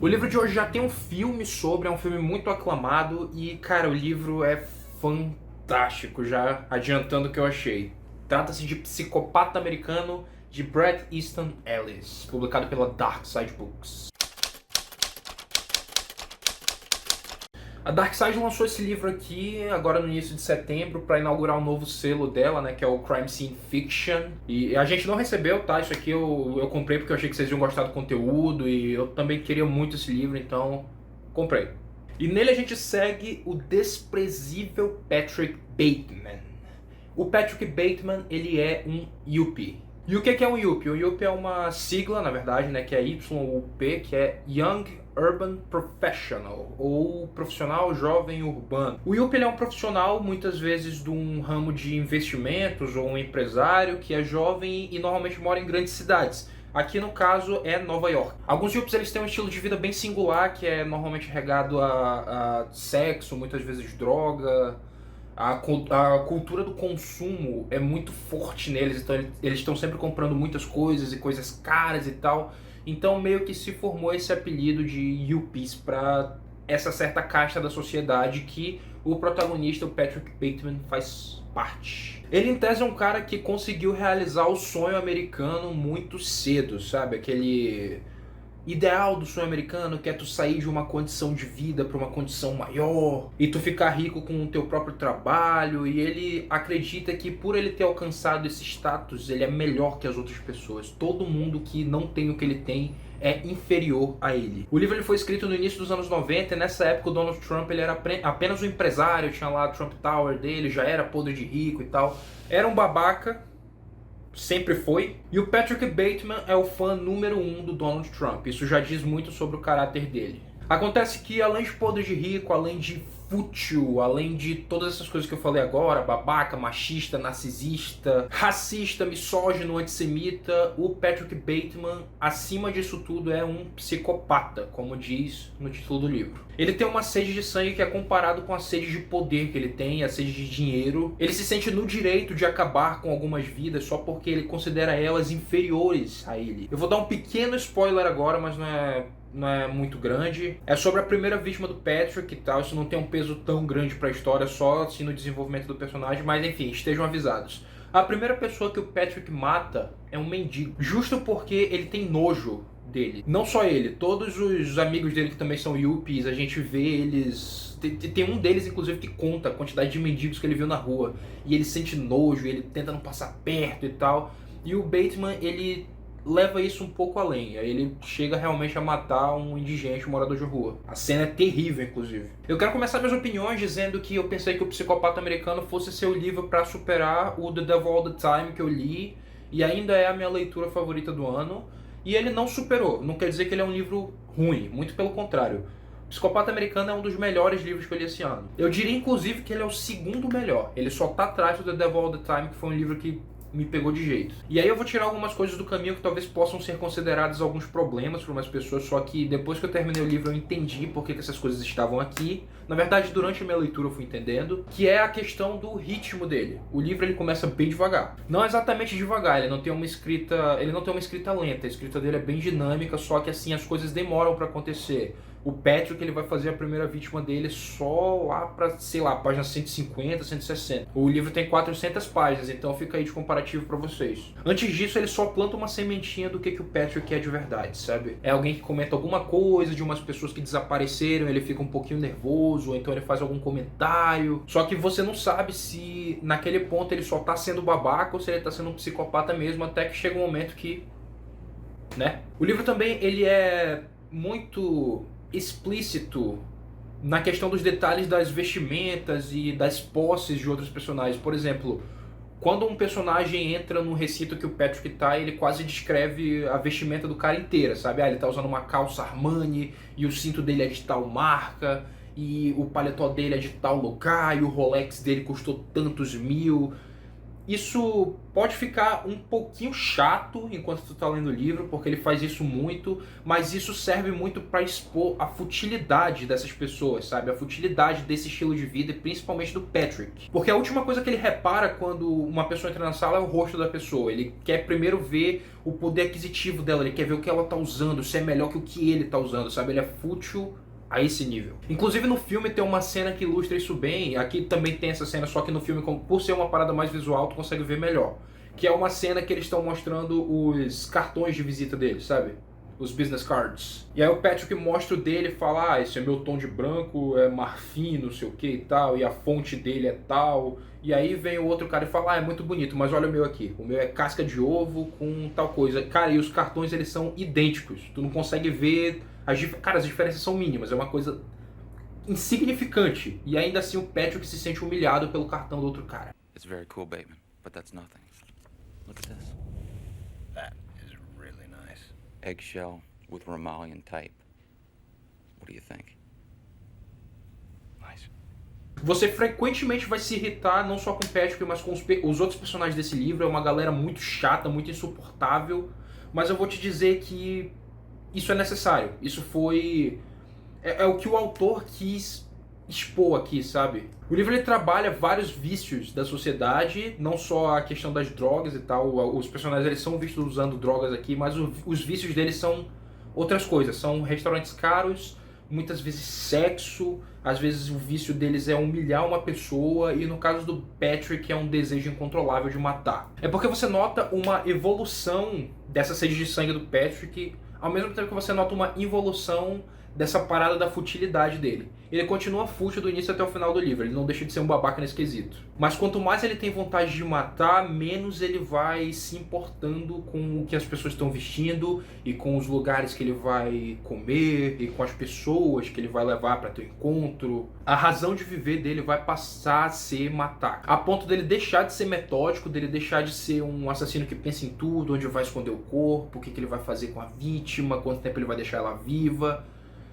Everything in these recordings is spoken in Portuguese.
O livro de hoje já tem um filme sobre, é um filme muito aclamado e, cara, o livro é fantástico, já adiantando o que eu achei. Trata-se de Psicopata Americano, de Bret Easton Ellis, publicado pela Dark Side Books. A Dark Side lançou esse livro aqui agora no início de setembro para inaugurar um novo selo dela, né, que é o Crime Scene Fiction. E a gente não recebeu, tá? Isso aqui eu comprei porque eu achei que vocês iam gostar do conteúdo e eu também queria muito esse livro, então comprei. E nele a gente segue o desprezível Patrick Bateman. O Patrick Bateman, ele é um Yuppie. E o que é um Yuppie? O Yuppie é uma sigla, na verdade, né, que é YUP, que é Young Urban Professional, ou profissional jovem urbano. O Yuppie ele é um profissional, muitas vezes, de um ramo de investimentos, ou um empresário que é jovem e normalmente mora em grandes cidades. Aqui, no caso, é Nova York. Alguns Yuppies eles têm um estilo de vida bem singular, que é normalmente regado a sexo, muitas vezes droga. A cultura do consumo é muito forte neles, então eles estão sempre comprando muitas coisas e coisas caras e tal. Então meio que se formou esse apelido de Yuppies para essa certa casta da sociedade que o protagonista, o Patrick Bateman, faz parte. Ele em tese é um cara que conseguiu realizar o sonho americano muito cedo, sabe? Aquele ideal do sonho americano, que é tu sair de uma condição de vida para uma condição maior e tu ficar rico com o teu próprio trabalho, e ele acredita que por ele ter alcançado esse status, ele é melhor que as outras pessoas. Todo mundo que não tem o que ele tem é inferior a ele. O livro ele foi escrito no início dos anos 90 e nessa época o Donald Trump ele era apenas um empresário, tinha lá a Trump Tower dele, já era podre de rico e tal. Era um babaca, sempre foi. E o Patrick Bateman é o fã número 1 do Donald Trump. Isso já diz muito sobre o caráter dele. Acontece que, além de podre de rico, além de fútil, além de todas essas coisas que eu falei agora, babaca, machista, narcisista, racista, misógino, antissemita, o Patrick Bateman, acima disso tudo, é um psicopata, como diz no título do livro. Ele tem uma sede de sangue que é comparado com a sede de poder que ele tem, a sede de dinheiro. Ele se sente no direito de acabar com algumas vidas só porque ele considera elas inferiores a ele. Eu vou dar um pequeno spoiler agora, mas não é muito grande. É sobre a primeira vítima do Patrick e tal. Isso não tem um peso tão grande pra história, só assim no desenvolvimento do personagem. Mas enfim, estejam avisados. A primeira pessoa que o Patrick mata é um mendigo. Justo porque ele tem nojo dele. Não só ele, todos os amigos dele que também são Yuppies, a gente vê eles... Tem um deles, inclusive, que conta a quantidade de mendigos que ele viu na rua. E ele sente nojo, ele tenta não passar perto e tal. E o Bateman, ele leva isso um pouco além. Aí ele chega realmente a matar um indigente, um morador de rua. A cena é terrível, inclusive. Eu quero começar minhas opiniões dizendo que eu pensei que o Psicopata Americano fosse ser o livro para superar o The Devil All the Time que eu li, e ainda é a minha leitura favorita do ano. E ele não superou. Não quer dizer que ele é um livro ruim, muito pelo contrário. O Psicopata Americano é um dos melhores livros que eu li esse ano. Eu diria, inclusive, que ele é o segundo melhor. Ele só tá atrás do The Devil All the Time, que foi um livro que me pegou de jeito. E aí eu vou tirar algumas coisas do caminho que talvez possam ser consideradas alguns problemas para umas pessoas, só que depois que eu terminei o livro eu entendi por que essas coisas estavam aqui. Na verdade, durante a minha leitura eu fui entendendo, que é a questão do ritmo dele. O livro ele começa bem devagar. Não exatamente devagar, ele não tem uma escrita lenta, a escrita dele é bem dinâmica, só que assim as coisas demoram para acontecer. O Patrick ele vai fazer a primeira vítima dele só lá pra, sei lá, página 150, 160. O livro tem 400 páginas, então fica aí de comparativo pra vocês. Antes disso, ele só planta uma sementinha do que o Patrick é de verdade, sabe? É alguém que comenta alguma coisa de umas pessoas que desapareceram, ele fica um pouquinho nervoso, ou então ele faz algum comentário. Só que você não sabe se naquele ponto ele só tá sendo babaca ou se ele tá sendo um psicopata mesmo, até que chega um momento que... né? O livro também, ele é muito explícito na questão dos detalhes das vestimentas e das posses de outros personagens. Por exemplo, quando um personagem entra no recinto que o Patrick tá, ele quase descreve a vestimenta do cara inteira, sabe? Ah, ele tá usando uma calça Armani e o cinto dele é de tal marca e o paletó dele é de tal lugar e o Rolex dele custou tantos mil. Isso pode ficar um pouquinho chato enquanto tu tá lendo o livro, porque ele faz isso muito, mas isso serve muito para expor a futilidade dessas pessoas, sabe? A futilidade desse estilo de vida, e principalmente do Patrick. Porque a última coisa que ele repara quando uma pessoa entra na sala é o rosto da pessoa. Ele quer primeiro ver o poder aquisitivo dela, ele quer ver o que ela tá usando, se é melhor que o que ele tá usando, sabe? Ele é fútil a esse nível. Inclusive no filme tem uma cena que ilustra isso bem, aqui também tem essa cena, só que no filme, por ser uma parada mais visual, tu consegue ver melhor. Que é uma cena que eles estão mostrando os cartões de visita deles, sabe? Os business cards. E aí o Patrick mostra o dele e fala, esse é meu tom de branco, é marfim, não sei o que e tal, e a fonte dele é tal. E aí vem o outro cara e fala, é muito bonito, mas olha o meu aqui. O meu é casca de ovo com tal coisa. Cara, e os cartões eles são idênticos. Tu não consegue ver... Cara, as diferenças são mínimas, é uma coisa insignificante. E ainda assim o Patrick se sente humilhado pelo cartão do outro cara. It's very cool, Bateman, but that's nothing. Look at this. That is really nice. Eggshell with Romalian type. What do you think? Nice. Você frequentemente vai se irritar não só com o Patrick, mas com os outros personagens desse livro. É uma galera muito chata, muito insuportável. Mas eu vou te dizer que isso é necessário. Isso foi... É o que o autor quis expor aqui, sabe? O livro ele trabalha vários vícios da sociedade, não só a questão das drogas e tal. Os personagens eles são vistos usando drogas aqui, mas os vícios deles são outras coisas. São restaurantes caros, muitas vezes sexo, às vezes o vício deles é humilhar uma pessoa, e no caso do Patrick é um desejo incontrolável de matar. É porque você nota uma evolução dessa sede de sangue do Patrick, ao mesmo tempo que você nota uma involução dessa parada da futilidade dele. Ele continua fútil do início até o final do livro, ele não deixa de ser um babaca nesse quesito. Mas quanto mais ele tem vontade de matar, menos ele vai se importando com o que as pessoas estão vestindo, e com os lugares que ele vai comer, e com as pessoas que ele vai levar para ter encontro. A razão de viver dele vai passar a ser matar. A ponto dele deixar de ser metódico, dele deixar de ser um assassino que pensa em tudo, onde vai esconder o corpo, o que ele vai fazer com a vítima, quanto tempo ele vai deixar ela viva.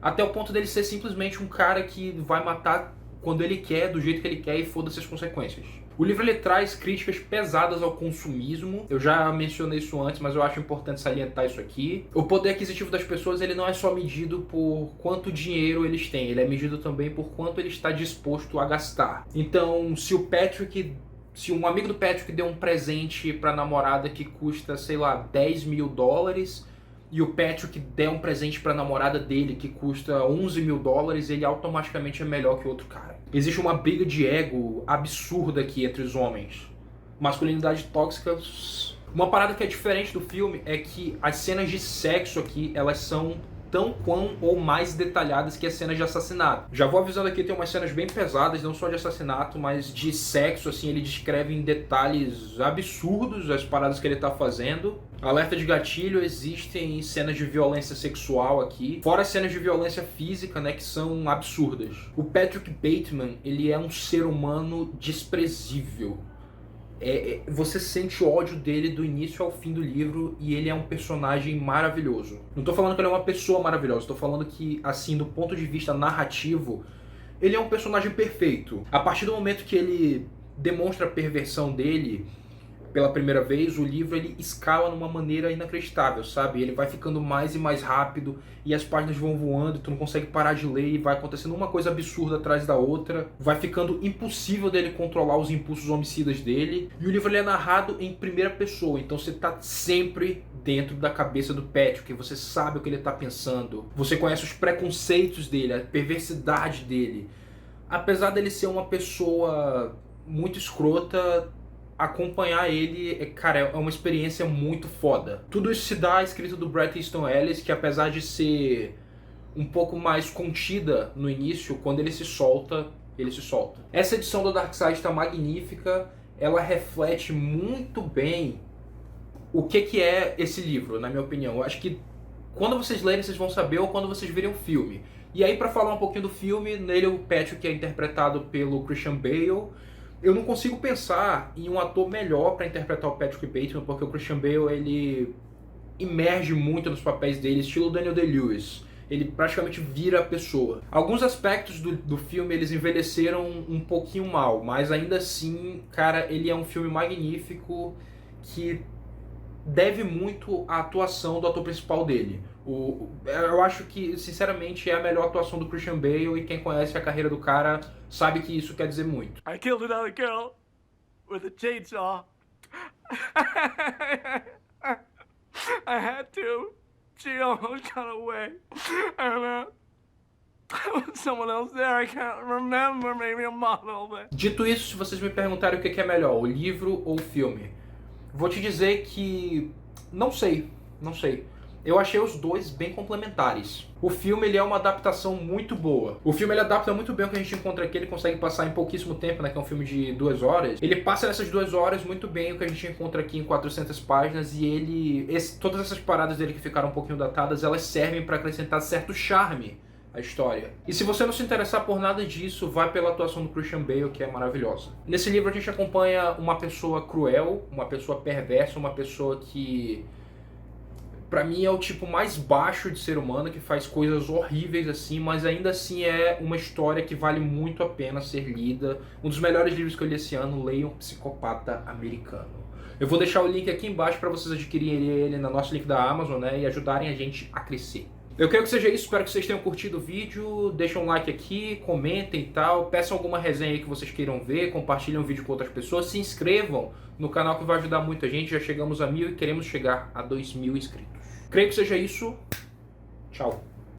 Até o ponto dele ser simplesmente um cara que vai matar quando ele quer, do jeito que ele quer, e foda-se as consequências. O livro ele traz críticas pesadas ao consumismo. Eu já mencionei isso antes, mas eu acho importante salientar isso aqui. O poder aquisitivo das pessoas ele não é só medido por quanto dinheiro eles têm, ele é medido também por quanto ele está disposto a gastar. Então, se um amigo do Patrick deu um presente pra namorada que custa, sei lá, 10 mil dólares, e o Patrick der um presente pra namorada dele que custa 11 mil dólares, ele automaticamente é melhor que o outro cara. Existe uma briga de ego absurda aqui entre os homens. Masculinidade tóxica. Uma parada que é diferente do filme é que as cenas de sexo aqui, elas são tão quão ou mais detalhadas que as cenas de assassinato. Já vou avisando aqui, tem umas cenas bem pesadas, não só de assassinato, mas de sexo, assim, ele descreve em detalhes absurdos as paradas que ele tá fazendo. Alerta de gatilho, existem cenas de violência sexual aqui, fora cenas de violência física, né, que são absurdas. O Patrick Bateman, ele é um ser humano desprezível. Você sente o ódio dele do início ao fim do livro, e ele é um personagem maravilhoso. Não tô falando que ele é uma pessoa maravilhosa, tô falando que, assim, do ponto de vista narrativo, ele é um personagem perfeito. A partir do momento que ele demonstra a perversão dele pela primeira vez, o livro ele escala numa maneira inacreditável, sabe? Ele vai ficando mais e mais rápido, e as páginas vão voando, tu não consegue parar de ler, e vai acontecendo uma coisa absurda atrás da outra. Vai ficando impossível dele controlar os impulsos homicidas dele. E o livro ele é narrado em primeira pessoa, então você tá sempre dentro da cabeça do Patrick, você sabe o que ele tá pensando. Você conhece os preconceitos dele, a perversidade dele. Apesar dele ser uma pessoa muito escrota, acompanhar ele, cara, é uma experiência muito foda. Tudo isso se dá à escrita do Bret Easton Ellis, que apesar de ser um pouco mais contida no início, quando ele se solta, ele se solta. Essa edição do Darkseid está magnífica, ela reflete muito bem o que é esse livro, na minha opinião. Eu acho que quando vocês lerem, vocês vão saber, ou quando vocês virem o filme. E aí, pra falar um pouquinho do filme, nele o Patrick é interpretado pelo Christian Bale. Eu não consigo pensar em um ator melhor para interpretar o Patrick Bateman, porque o Christian Bale, ele emerge muito nos papéis dele, estilo Daniel Day-Lewis. ele praticamente vira a pessoa. Alguns aspectos do filme eles envelheceram um pouquinho mal, mas ainda assim, cara, ele é um filme magnífico que deve muito à atuação do ator principal dele. Eu acho que, sinceramente, é a melhor atuação do Christian Bale, e quem conhece a carreira do cara sabe que isso quer dizer muito. I killed another girl with a chainsaw. I had to. She almost got away. And someone else there, I can't remember, maybe a model. But... Dito isso, se vocês me perguntarem o que é melhor, o livro ou o filme, vou te dizer que não sei. Eu achei os dois bem complementares. O filme ele é uma adaptação muito boa. O filme ele adapta muito bem o que a gente encontra aqui, ele consegue passar em pouquíssimo tempo, né, que é um filme de 2 horas. Ele passa nessas 2 horas muito bem o que a gente encontra aqui em 400 páginas, e todas essas paradas dele que ficaram um pouquinho datadas, elas servem para acrescentar certo charme à história. E se você não se interessar por nada disso, vai pela atuação do Christian Bale, que é maravilhosa. Nesse livro a gente acompanha uma pessoa cruel, uma pessoa perversa, uma pessoa que... pra mim é o tipo mais baixo de ser humano, que faz coisas horríveis assim, mas ainda assim é uma história que vale muito a pena ser lida. Um dos melhores livros que eu li esse ano, leiam Psicopata Americano. Eu vou deixar o link aqui embaixo para vocês adquirirem ele no nosso link da Amazon, né, e ajudarem a gente a crescer. Eu creio que seja isso, espero que vocês tenham curtido o vídeo, deixem um like aqui, comentem e tal, peçam alguma resenha aí que vocês queiram ver, compartilhem o vídeo com outras pessoas, se inscrevam no canal que vai ajudar muito a gente, já chegamos a 1000 e queremos chegar a 2000 inscritos. Creio que seja isso, tchau.